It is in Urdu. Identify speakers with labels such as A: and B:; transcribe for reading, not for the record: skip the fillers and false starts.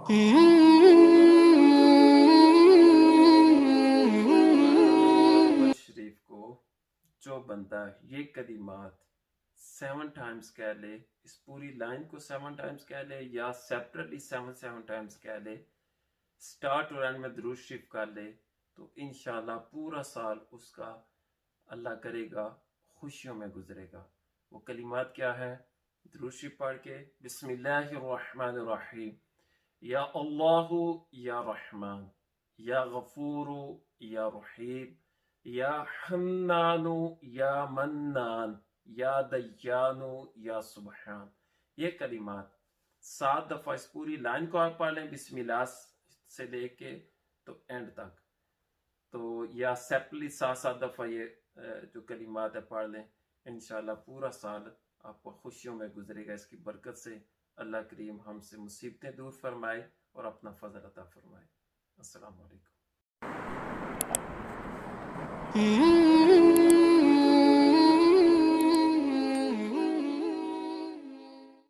A: شریف کو جو بندہ یہ کلمات 7 ٹائمز کہہ لے، اس پوری لائن کو 7 ٹائمز کہہ لے یا سیپریٹلی 7 ٹائمز کہہ لے، سٹارٹ اور اینڈ میں درود شریف کر لے، تو انشاءاللہ پورا سال اس کا اللہ کرے گا خوشیوں میں گزرے گا۔ وہ کلمات کیا ہے؟ درود شریف پڑھ کے بسم اللہ الرحمن الرحیم، یا اللہ یا رحمان، یا غفور یا رحیم، یا حنان یا منان، یا دیان یا سبحان۔ یہ کلمات 7 دفعہ اس پوری لائن کو آپ پڑھ لیں بسم اللہ سے لے کے تو اینڈ تک، تو یا سیپریٹلی 7 دفعہ یہ جو کلمات ہے پڑھ لیں، انشاءاللہ پورا سال آپ کو خوشیوں میں گزرے گا۔ اس کی برکت سے اللہ کریم ہم سے مصیبتیں دور فرمائے اور اپنا فضل عطا فرمائے۔ السلام علیکم۔